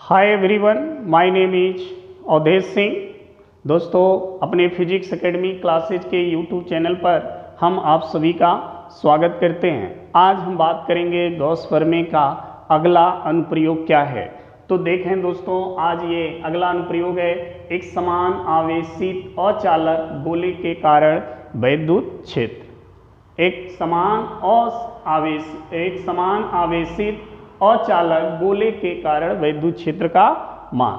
Hi everyone, my name is Avdhesh Singh. दोस्तों, अपने physics academy classes के यूट्यूब चैनल पर हम आप सभी का स्वागत करते हैं। आज हम बात करेंगे गॉस फर्मे का अगला अनुप्रयोग क्या है। तो देखें दोस्तों, आज ये अगला अनुप्रयोग है एक समान आवेशित अचालक गोले के कारण वैद्युत क्षेत्र। एक समान आवेशित अचालक गोले के कारण वैद्युत क्षेत्र का मान।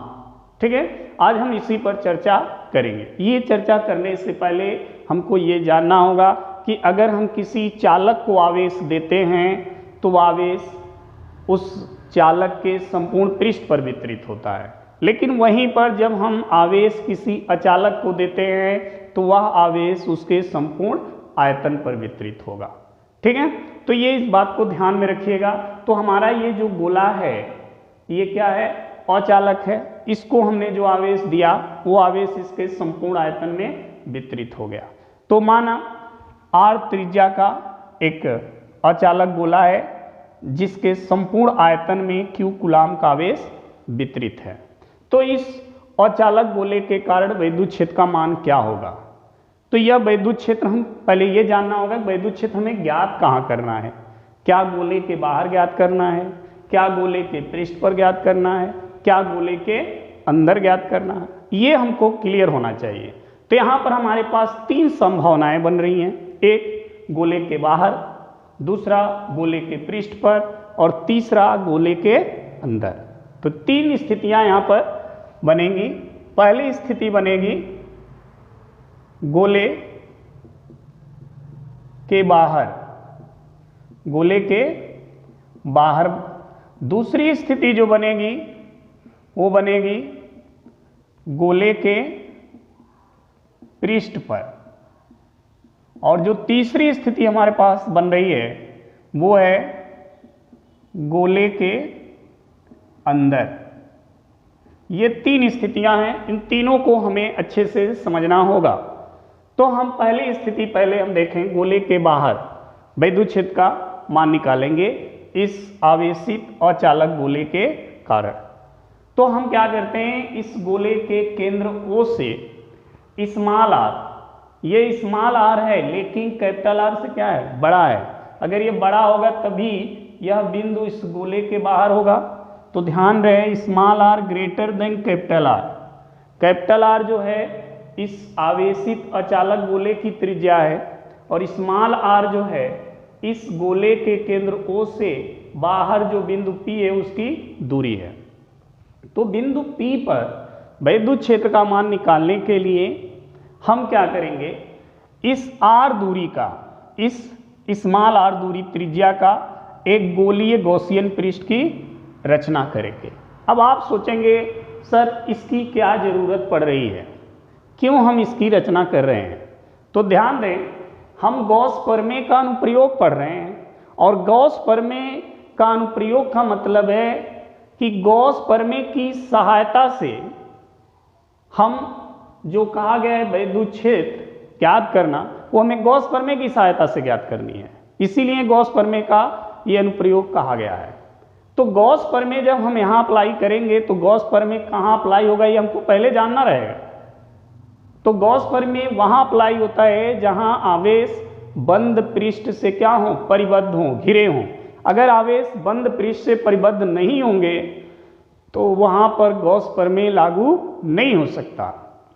ठीक है, आज हम इसी पर चर्चा करेंगे। ये चर्चा करने से पहले हमको ये जानना होगा कि अगर हम किसी चालक को आवेश देते हैं तो आवेश उस चालक के संपूर्ण पृष्ठ पर वितरित होता है, लेकिन वहीं पर जब हम आवेश किसी अचालक को देते हैं तो वह आवेश उसके संपूर्ण आयतन पर वितरित होगा। ठीक है, तो ये इस बात को ध्यान में रखिएगा। तो हमारा ये जो गोला है ये क्या है, अचालक है। इसको हमने जो आवेश दिया वो आवेश इसके संपूर्ण आयतन में वितरित हो गया। तो माना r त्रिज्या का एक अचालक गोला है जिसके संपूर्ण आयतन में q कूलाम का आवेश वितरित है। तो इस अचालक गोले के कारण वैद्युत क्षेत्र का मान क्या होगा। तो यह वैद्युत क्षेत्र हम पहले ये जानना होगा कि वैद्युत क्षेत्र हमें ज्ञात कहाँ करना है। क्या गोले के बाहर ज्ञात करना है, क्या गोले के पृष्ठ पर ज्ञात करना है, क्या गोले के अंदर ज्ञात करना है, ये हमको क्लियर होना चाहिए। तो यहाँ पर हमारे पास तीन संभावनाएं बन रही हैं। एक गोले के बाहर, दूसरा गोले के पृष्ठ पर और तीसरा गोले के अंदर। तो तीन स्थितियां यहाँ पर बनेंगी। पहली स्थिति बनेगी गोले के बाहर, गोले के बाहर। दूसरी स्थिति जो बनेगी वो बनेगी गोले के पृष्ठ पर। और जो तीसरी स्थिति हमारे पास बन रही है वो है गोले के अंदर। ये तीन स्थितियां हैं, इन तीनों को हमें अच्छे से समझना होगा। तो हम पहली स्थिति पहले हम देखें, गोले के बाहर वैद्युत क्षेत्र का मान निकालेंगे इस आवेशित अचालक गोले के कारण। तो हम क्या करते हैं, इस गोले के केंद्र O से स्मॉल r, ये स्मॉल r है लेकिन कैपिटल R से क्या है, बड़ा है। अगर ये बड़ा होगा तभी यह बिंदु इस गोले के बाहर होगा। तो ध्यान रहे, small r greater than capital R। Capital R जो है इस आवेशित अचालक गोले की त्रिज्या है और स्मॉल r जो है इस गोले के केंद्र O से बाहर जो बिंदु P है उसकी दूरी है। तो बिंदु P पर वैद्युत क्षेत्र का मान निकालने के लिए हम क्या करेंगे, इस r दूरी का, इस स्मॉल r दूरी त्रिज्या का एक गोलीय गॉसियन पृष्ठ की रचना करेंगे। अब आप सोचेंगे सर इसकी क्या जरूरत पड़ रही है, क्यों हम इसकी रचना कर रहे हैं। तो ध्यान दें, हम गॉस फर्मे का अनुप्रयोग पढ़ रहे हैं और गॉस फर्मे का अनुप्रयोग का मतलब है कि गॉस फर्मे की सहायता से हम जो कहा गया है वैद्युत क्षेत्र ज्ञात करना, वो हमें गॉस फर्मे की सहायता से ज्ञात करनी है। इसीलिए गॉस फर्मे का ये अनुप्रयोग कहा गया है। तो गॉस फर्मे जब हम यहाँ अप्लाई करेंगे तो गॉस फर्मे कहाँ अप्लाई होगा ये हमको पहले जानना रहेगा। तो गॉस फर्मे वहाँ अप्लाई होता है जहाँ आवेश बंद पृष्ठ से क्या हो, परिबद्ध हो, घिरे हों। अगर आवेश बंद पृष्ठ से परिबद्ध नहीं होंगे तो वहाँ पर गॉस फर्मे लागू नहीं हो सकता।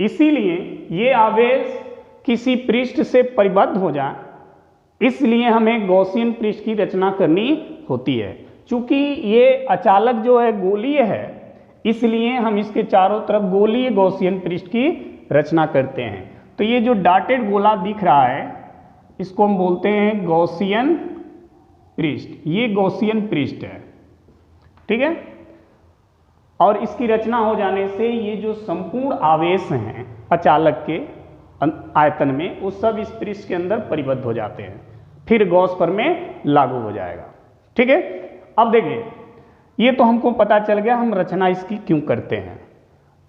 इसीलिए ये आवेश किसी पृष्ठ से परिबद्ध हो जाए, इसलिए हमें गॉसियन पृष्ठ की रचना करनी होती है। चूंकि ये अचालक जो है गोलीय है, इसलिए हम इसके चारों तरफ गोलीय गॉसियन पृष्ठ की रचना करते हैं। तो ये जो डॉटेड गोला दिख रहा है इसको हम बोलते हैं गॉसियन पृष्ठ। ये गॉसियन पृष्ठ है, ठीक है। और इसकी रचना हो जाने से ये जो संपूर्ण आवेश हैं अचालक के आयतन में, वो सब इस पृष्ठ के अंदर परिबद्ध हो जाते हैं, फिर गॉस फर्मे लागू हो जाएगा। ठीक है, अब देखिए, ये तो हमको पता चल गया हम रचना इसकी क्यों करते हैं।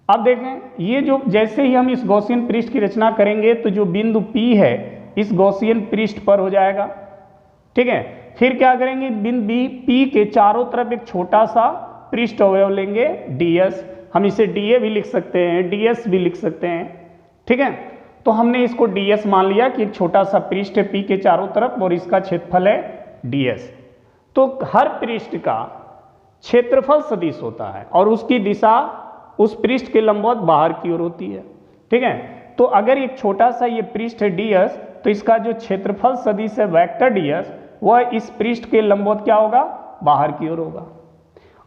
अब देखें, ये जो जैसे ही हम इस गॉसियन पृष्ठ की रचना करेंगे तो जो बिंदु P है इस गॉसियन पृष्ठ पर हो जाएगा। ठीक है, फिर क्या करेंगे, बिंदु P के चारों तरफ एक छोटा सा पृष्ठ अवयव लेंगे ds, हम इसे dA भी लिख सकते हैं, ds भी लिख सकते हैं, ठीक है। तो हमने इसको ds मान लिया कि एक छोटा सा पृष्ठ है P के चारों तरफ और इसका क्षेत्रफल है ds। तो हर पृष्ठ का क्षेत्रफल सदिश होता है और उसकी दिशा उस पृष्ठ के लंबवत बाहर की ओर होती है, ठीक है। तो अगर एक छोटा सा ये पृष्ठ है ds, तो इसका जो क्षेत्रफल सदिश है वेक्टर ds, वह इस पृष्ठ के लंबवत क्या होगा, बाहर की ओर होगा।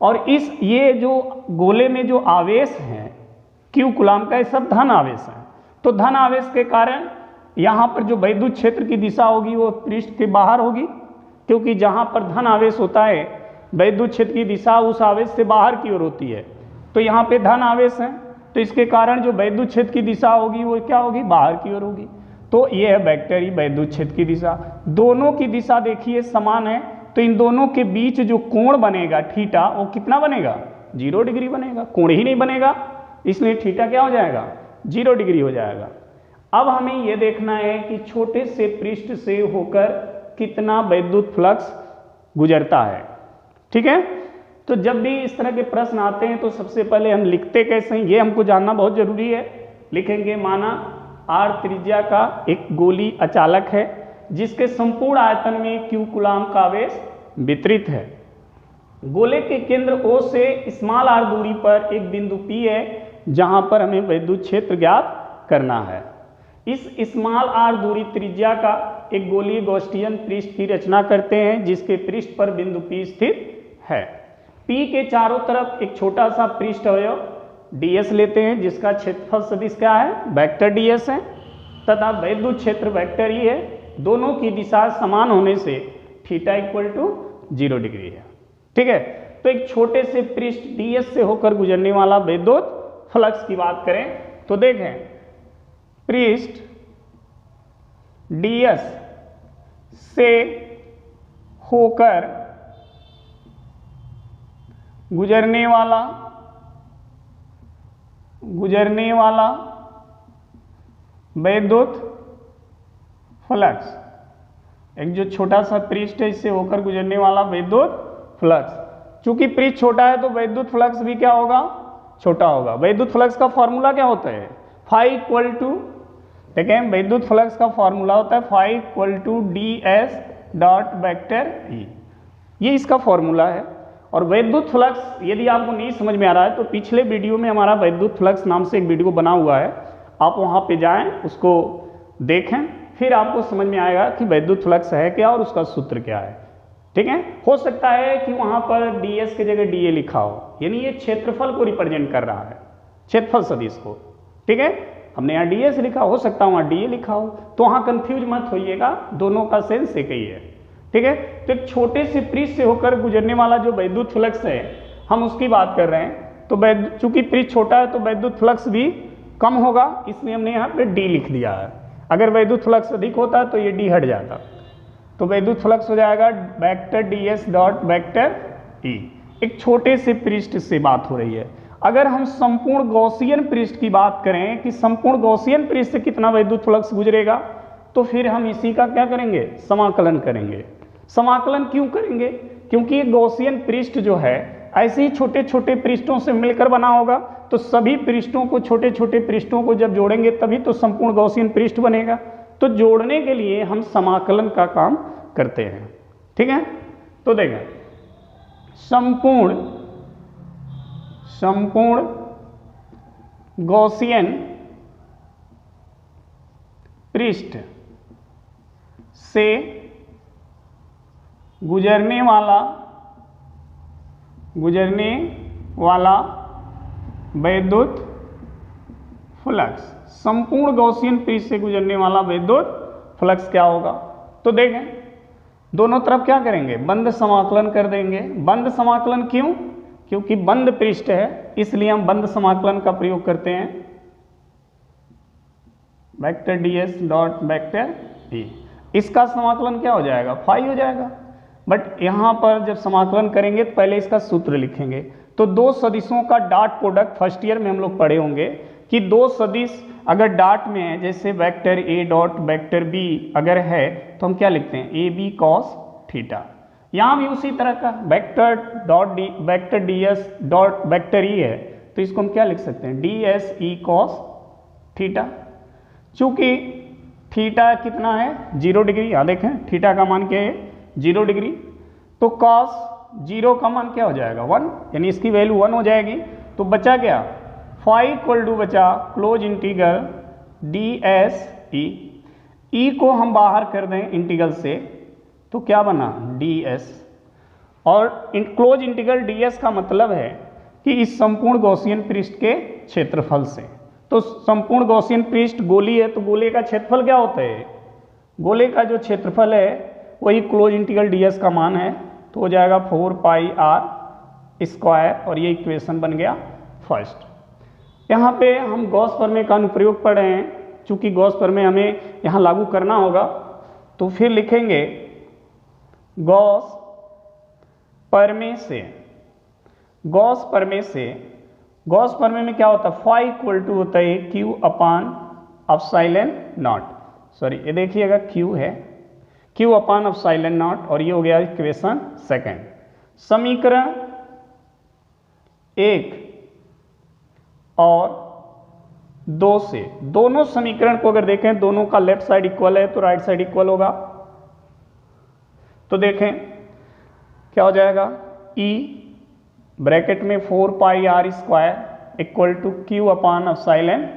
और ये जो गोले में जो आवेश है q कूलाम का, ये सब धन आवेश है। तो धन आवेश के कारण यहाँ पर जो वैद्युत क्षेत्र की दिशा होगी वो पृष्ठ के बाहर होगी, क्योंकि जहाँ पर धन आवेश होता है वैद्युत क्षेत्र की दिशा उस आवेश से बाहर की ओर होती है। तो यहाँ पे धन आवेश है, तो इसके कारण जो वैद्युत क्षेत्र की दिशा होगी वो क्या होगी, बाहर की ओर होगी। तो ये है वेक्टर ई वैद्युत क्षेत्र की दिशा। दोनों की दिशा देखिए समान है, तो इन दोनों के बीच जो कोण बनेगा थीटा, वो कितना बनेगा, 0 डिग्री बनेगा। कोण ही नहीं बनेगा, इसलिए थीटा क्या हो जाएगा, 0 डिग्री हो जाएगा। अब हमें यह देखना है कि छोटे से पृष्ठ से होकर कितना वैद्युत फ्लक्स गुजरता है, ठीक है। तो जब भी इस तरह के प्रश्न आते हैं तो सबसे पहले हम लिखते कैसे हैं, ये हमको जानना बहुत जरूरी है। लिखेंगे माना r त्रिज्या का एक गोली अचालक है जिसके संपूर्ण आयतन में q कूलाम का आवेश वितरित है। गोले के केंद्र O से स्मॉल r दूरी पर एक बिंदु P है जहां पर हमें वैद्युत क्षेत्र ज्ञात करना है। इस स्मॉल r दूरी त्रिज्या का एक गोलीय गॉसियन पृष्ठ की रचना करते हैं जिसके पृष्ठ पर बिंदु P स्थित है। P के चारों तरफ एक छोटा सा पृष्ठ अवयव ds लेते हैं जिसका क्षेत्रफल सदिश क्या है, वेक्टर ds है, तथा वैद्युत क्षेत्र वेक्टर ही है। दोनों की दिशा समान होने से थीटा इक्वल टू 0 डिग्री है, ठीक है। तो एक छोटे से पृष्ठ ds से होकर गुजरने वाला वैद्युत फ्लक्स की बात करें तो देखें, पृष्ठ ds से होकर गुजरने वाला वैद्युत फ्लक्स, एक जो छोटा सा पृष्ठ है इससे होकर गुजरने वाला वैद्युत फ्लक्स। चूंकि पृष्ठ छोटा है तो वैद्युत फ्लक्स भी क्या होगा, छोटा होगा। वैद्युत फ्लक्स का फॉर्मूला क्या होता है, फाई इक्वल टू, देखें वैद्युत फ्लक्स का फॉर्मूला होता है phi equal to ds dot vector E, ये इसका फॉर्मूला है। और वैद्युत फ्लक्स यदि आपको नहीं समझ में आ रहा है तो पिछले वीडियो में हमारा वैद्युत फ्लक्स नाम से एक वीडियो बना हुआ है, आप वहाँ पे जाएं, उसको देखें, फिर आपको समझ में आएगा कि वैद्युत फ्लक्स है क्या और उसका सूत्र क्या है, ठीक है। हो सकता है कि वहाँ पर ds की जगह dA लिखा हो, यानी ये क्षेत्रफल को रिप्रेजेंट कर रहा है, क्षेत्रफल सदिश को, ठीक है। हमने यहाँ ds लिखा, हो सकता है वहाँ dA लिखा हो, तो वहाँ कंफ्यूज मत होइएगा, दोनों का सेंस एक ही है, ठीक है। तो एक छोटे से पृष्ठ से होकर गुजरने वाला जो वैद्युत फ्लक्स है हम उसकी बात कर रहे हैं। तो चूंकि पृष्ठ छोटा है तो वैद्युत फ्लक्स भी कम होगा, इसलिए हमने यहाँ पे d लिख दिया है। अगर वैद्युत फ्लक्स अधिक होता तो ये d हट जाता, तो वैद्युत फ्लक्स हो जाएगा वेक्टर ds डॉट वेक्टर ई। एक छोटे से पृष्ठ से बात हो रही है। अगर हम संपूर्ण गॉसियन पृष्ठ की बात करें कि संपूर्ण गॉसियन पृष्ठ से कितना वैद्युत फ्लक्स गुजरेगा, तो फिर हम इसी का क्या करेंगे, समाकलन करेंगे। समाकलन क्यों करेंगे, क्योंकि ये गॉसियन पृष्ठ जो है ऐसे ही छोटे छोटे पृष्ठों से मिलकर बना होगा, तो सभी पृष्ठों को, छोटे छोटे पृष्ठों को जब जोड़ेंगे तभी तो संपूर्ण गॉसियन पृष्ठ बनेगा। तो जोड़ने के लिए हम समाकलन का काम करते हैं, ठीक है। तो देखें संपूर्ण गॉसियन पृष्ठ से गुजरने वाला वैद्युत फ्लक्स, संपूर्ण गॉसियन पृष्ठ से गुजरने वाला वैद्युत फ्लक्स क्या होगा। तो देखें दोनों तरफ क्या करेंगे, बंद समाकलन कर देंगे। बंद समाकलन क्यों, क्योंकि बंद पृष्ठ है इसलिए हम बंद समाकलन का प्रयोग करते हैं, वेक्टर ds डॉट वेक्टर ई। इसका समाकलन क्या हो जाएगा, फाई हो जाएगा। बट यहाँ पर जब समाकलन करेंगे तो पहले इसका सूत्र लिखेंगे। तो दो सदिशों का डॉट प्रोडक्ट फर्स्ट ईयर में हम लोग पढ़े होंगे कि दो सदिश अगर डॉट में है, जैसे vector a dot vector b अगर है तो हम क्या लिखते हैं, ए बी कॉस थीटा। यहाँ भी उसी तरह का vector dot D vector D S dot vector ई है, तो इसको हम क्या लिख सकते हैं, D S E cos theta. चूंकि थीटा कितना है 0 डिग्री, यहाँ देखें थीटा का मान क्या है 0 डिग्री, तो कॉस 0 का मान क्या हो जाएगा 1, यानी इसकी वैल्यू 1 हो जाएगी। तो बचा क्या, फाई इक्वल टू बचा close integral D S E को हम बाहर कर दें इंटीग्रल से तो क्या बना डी एस, और क्लोज इंटीग्रल डी एस का मतलब है कि इस संपूर्ण गॉसियन पृष्ठ के क्षेत्रफल से। तो संपूर्ण गॉसियन पृष्ठ गोली है, तो गोले का क्षेत्रफल क्या होता है, गोले का जो क्षेत्रफल है वही क्लोज इंटीग्रल डी एस का मान है, तो हो जाएगा 4 पाई आर स्क्वायर, और ये इक्वेशन बन गया फर्स्ट। यहाँ पे हम गॉस प्रमेय का अनुप्रयोग पढ़ रहे हैं, चूंकि गॉस प्रमेय हमें यहाँ लागू करना होगा, तो फिर लिखेंगे गॉस प्रमेय से, गॉस प्रमेय से, गॉस प्रमेय में क्या होता है, फाई इक्वल टू होता है Q upon epsilon not, sorry ये देखिएगा क्यू है क्यू अपान एप्सिलॉन नॉट, और ये हो गया इक्वेशन सेकंड। समीकरण 1 और 2 से, दोनों समीकरण को अगर देखें दोनों का लेफ्ट साइड इक्वल है तो राइट साइड इक्वल होगा, तो देखें क्या हो जाएगा, ई ब्रैकेट में 4 pi r square equal to q upon epsilon,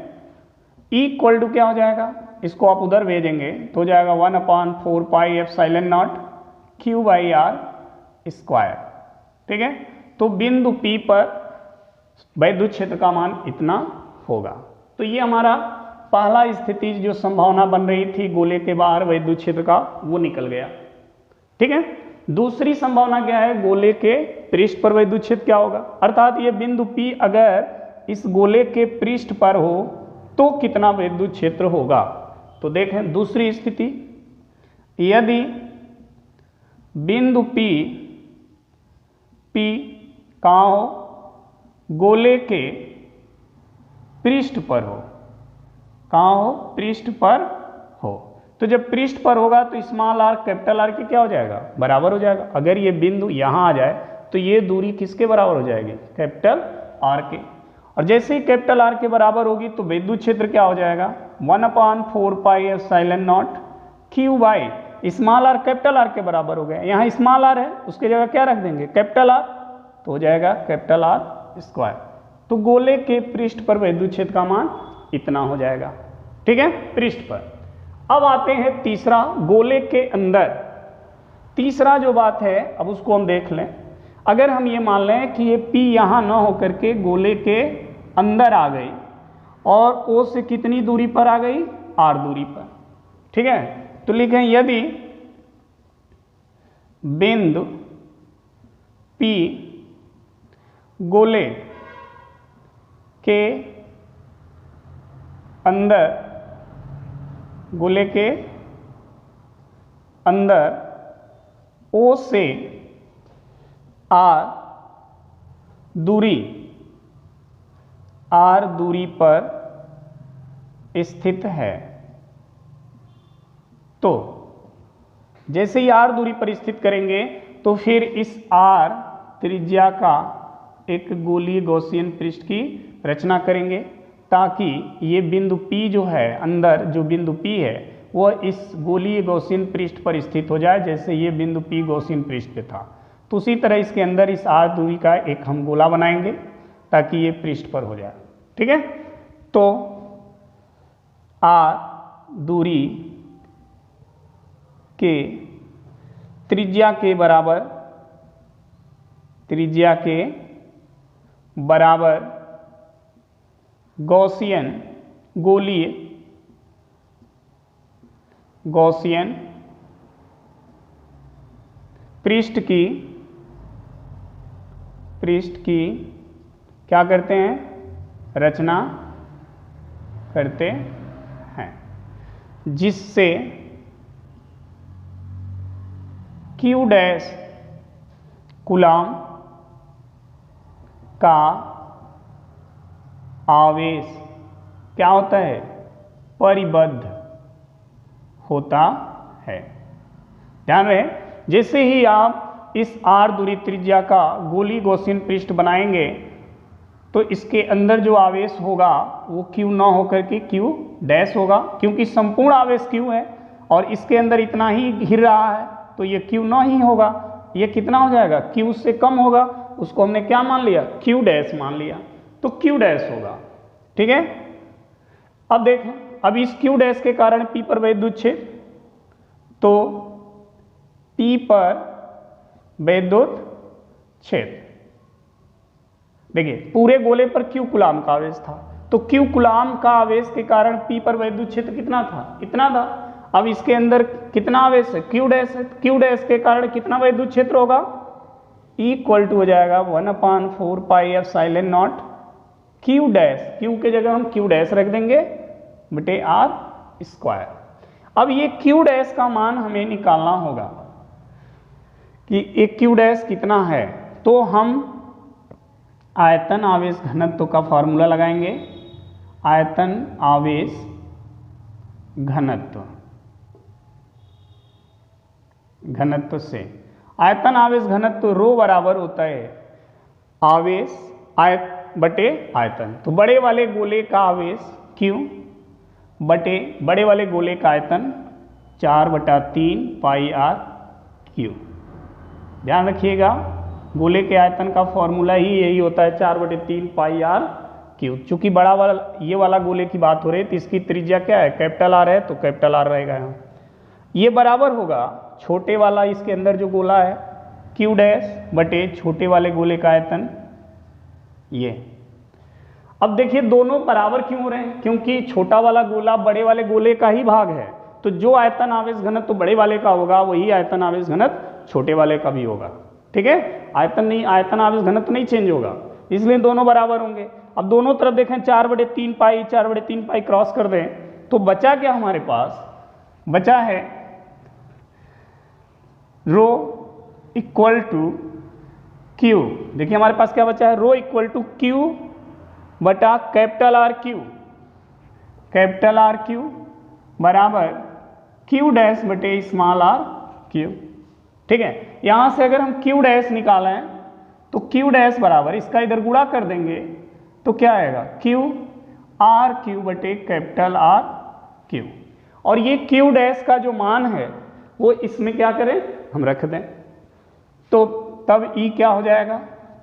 E equal to क्या हो जाएगा, इसको आप उधर भेजेंगे तो हो जाएगा 1 upon 4 pi epsilon naught q by r square. ठीक है, तो बिंदु P पर वैद्युत क्षेत्र का मान इतना होगा। तो ये हमारा पहला स्थिति जो संभावना बन रही थी गोले के बाहर वैद्युत क्षेत्र का, वो निकल गया। ठीक है, दूसरी संभावना क्या है, गोले के पृष्ठ पर वैद्युत क्षेत्र क्या होगा, अर्थात ये बिंदु P अगर इस गोले के पृष्ठ पर हो तो कितना वैद्युत क्षेत्र होगा। तो देखें दूसरी स्थिति, यदि बिंदु P कहाँ हो, गोले के पृष्ठ पर हो, कहाँ हो, पृष्ठ पर हो, तो जब पृष्ठ पर होगा तो स्मॉल आर कैपिटल आर के क्या हो जाएगा, बराबर हो जाएगा। अगर ये बिंदु यहाँ आ जाए तो ये दूरी किसके बराबर हो जाएगी, कैपिटल आर के, और जैसे ही कैपिटल आर के बराबर होगी तो विद्युत क्षेत्र क्या हो जाएगा 1 upon 4 pi epsilon naught q by, small are capital R के बराबर हो गया, यहाँ स्मॉल आर है उसके जगह क्या रख देंगे कैपिटल आर, तो हो जाएगा कैपिटल आर स्क्वायर। तो गोले के पृष्ठ पर विद्युत क्षेत्र का मान इतना हो जाएगा। ठीक है, पृष्ठ पर। अब आते हैं तीसरा, गोले के अंदर। तीसरा जो बात है अब उसको हम देख लें। अगर हम ये मान लें कि ये P यहाँ न होकर के गोले के अंदर आ गई और O से कितनी दूरी पर आ गई, R दूरी पर। ठीक है, तो लिखें यदि बिंदु P गोले के अंदर, गोले के अंदर O से R दूरी पर स्थित है, तो जैसे ही R दूरी पर स्थित करेंगे तो फिर इस R त्रिज्या का एक गोलीय गॉसियन पृष्ठ की रचना करेंगे, ताकि ये बिंदु P जो है अंदर, जो बिंदु P है वह इस गोलीय गॉसियन पृष्ठ पर स्थित हो जाए, जैसे ये बिंदु P गॉसियन पृष्ठ पे था। तो उसी तरह इसके अंदर इस R दूरी का एक हम गोला बनाएंगे ताकि ये पृष्ठ पर हो जाए। ठीक है, तो R दूरी के त्रिज्या के बराबर गॉसियन पृष्ठ की क्या करते हैं, रचना करते हैं, जिससे Q डैश कूलॉम का आवेश क्या होता है, परिबद्ध होता है। ध्यान रहे, जैसे ही आप इस r दूरी त्रिज्या का गोली गॉसियन पृष्ठ बनाएंगे तो इसके अंदर जो आवेश होगा वो Q ना होकर के Q डैश होगा, क्योंकि संपूर्ण आवेश Q है और इसके अंदर इतना ही घिर रहा है तो ये Q ना ही होगा। ये कितना हो जाएगा, Q से कम होगा, उसको हमने क्या मान लिया, Q डैश मान लिया, तो Q डैश होगा। ठीक है, अब देखें, अब इस Q डैश के कारण P पर वैद्युत क्षेत्र, तो P पर वैद्युत क्षेत्र, देखिए पूरे गोले पर Q कूलाम का आवेश था, तो Q कूलाम का आवेश के कारण P पर वैद्युत क्षेत्र कितना था, इतना था। अब इसके अंदर कितना आवेश है, Q डैश है, Q डैश के कारण कितना वैद्युत क्षेत्र होगा, इक्वल टू हो जाएगा 1/4 पाई epsilon not Q dash, Q के जगह हम Q डैश रख देंगे बटे R स्क्वायर। अब ये Q डैश का मान हमें निकालना होगा कि एक Q डैश कितना है, तो हम आयतन आवेश घनत्व का फॉर्मूला लगाएंगे। आयतन आवेश घनत्व से आयतन आवेश घनत्व रो बराबर होता है आवेश बटे आयतन, तो बड़े वाले गोले का आवेश Q बटे बड़े वाले गोले का आयतन 4/3 पाई R Q। ध्यान रखिएगा, गोले के आयतन का फॉर्मूला ही यही होता है 4/3 पाई R Q। चूंकि बड़ा वाला ये वाला गोले की बात हो रही है तो इसकी त्रिज्या क्या है, कैपिटल R है, तो कैपिटल R रहेगा यहाँ। ये बराबर होगा छोटे वाला इसके अंदर जो गोला है Q डैश बटे छोटे वाले गोले का आयतन ये। अब देखिए दोनों बराबर क्यों हो रहे हैं, क्योंकि छोटा वाला गोला बड़े वाले गोले का ही भाग है, तो जो आयतन आवेश घनत्व तो बड़े वाले का होगा वही आयतन आवेश घनत्व छोटे वाले का भी होगा। ठीक है, आयतन आवेश घनत्व नहीं चेंज होगा, इसलिए दोनों बराबर होंगे। अब दोनों तरफ देखें 4/3 पाई क्रॉस कर दें तो बचा क्या हमारे पास, बचा है रो इक्वल टू Q। देखिए हमारे पास क्या बचा है, रो इक्वल टू Q बटा कैपिटल R Q बराबर Q डैश बटे स्मॉल r Q। ठीक है, यहां से अगर हम Q डैश निकालें तो Q डैश बराबर इसका इधर गुणा कर देंगे तो क्या आएगा, Q R Q बटे कैपिटल R Q। और ये Q डैश का जो मान है वो इसमें क्या करें, हम रख दें, तो तब E क्या हो जाएगा,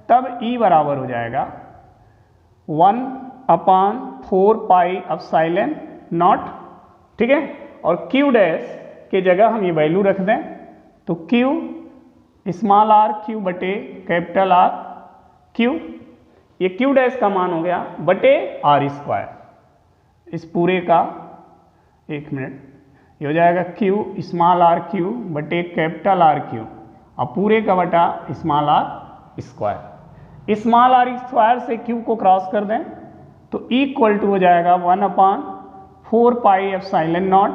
तब E बराबर हो जाएगा 1/4 पाई एप्सिलॉन नॉट। ठीक है, और Q डैश के जगह हम ये वैल्यू रख दें तो Q स्मॉल r Q बटे कैपिटल R Q, ये Q डैश का मान हो गया बटे R स्क्वायर। इस पूरे का एक मिनट, ये हो जाएगा Q स्मॉल r Q बटे कैपिटल R Q और पूरे का बटा small r square. Small r square से Q को क्रॉस कर दें तो इक्वल टू हो जाएगा 1/4 पाई epsilon not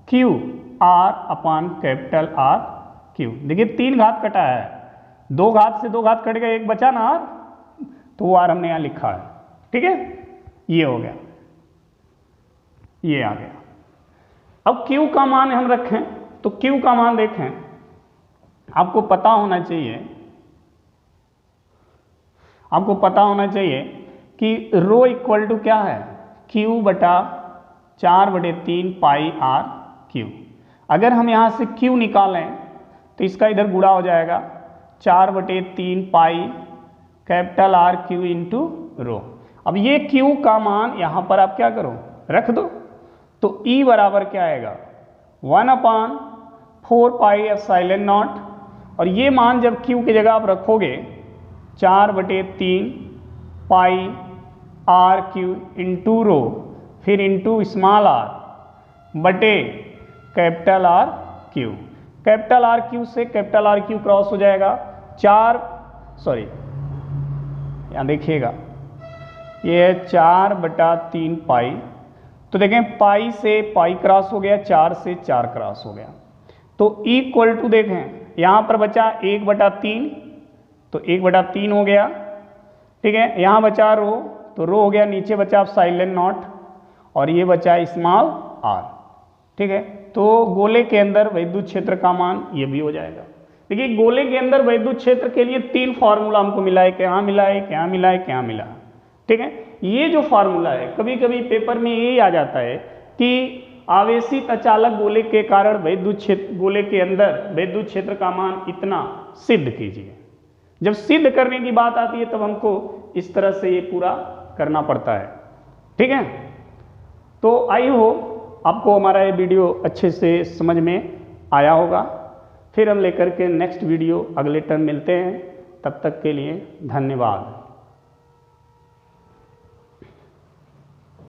Q R upon capital R Q। देखिए 3 घात कटा है, 2 घात से 2 घात कट गया, एक बचा ना R, तो वो R हमने यहाँ लिखा है। ठीक है, ये हो गया, ये आ गया। अब Q का मान हम रखें तो Q का मान देखें, आपको पता होना चाहिए कि रो इक्वल टू क्या है, Q बटा 4/3 पाई R Q। अगर हम यहाँ से Q निकालें तो इसका इधर गुणा हो जाएगा 4/3 pi capital R Q into rho. अब ये Q का मान यहाँ पर आप क्या करो, रख दो, तो E बराबर क्या आएगा 1/4 पाई एप्सिलॉन नॉट, और ये मान जब Q की जगह आप रखोगे 4/3 पाई R Q इंटू रो, फिर इंटू स्मॉल r बटे capital R Q। Capital R Q से कैपिटल R Q क्रॉस हो जाएगा, यहाँ देखिएगा ये है 4/3 पाई, तो देखें पाई से पाई क्रॉस हो गया, 4 से 4 क्रॉस हो गया, तो इक्वल टू देखें यहाँ पर बचा 1/3, तो 1/3 हो गया। ठीक है, यहाँ बचा रो, तो रो हो गया, नीचे बचा एप्सिलॉन नॉट और ये बचा स्मॉल r। ठीक है, तो गोले के अंदर विद्युत क्षेत्र का मान ये भी हो जाएगा। देखिए गोले के अंदर वैद्युत क्षेत्र के लिए 3 फार्मूला हमको मिला है, क्या मिला है, क्या मिला है, क्या मिला। ठीक है, ये जो फार्मूला है कभी कभी पेपर में यही आ जाता है कि आवेशित अचालक गोले के कारण वैद्युत क्षेत्र, गोले के अंदर वैद्युत क्षेत्र का मान इतना सिद्ध कीजिए। जब सिद्ध करने की बात आती है तब हमको इस तरह से ये पूरा करना पड़ता है। ठीक है, तो आई होप आपको हमारा ये वीडियो अच्छे से समझ में आया होगा। फिर हम लेकर के नेक्स्ट वीडियो अगले टर्म मिलते हैं, तब तक के लिए धन्यवाद।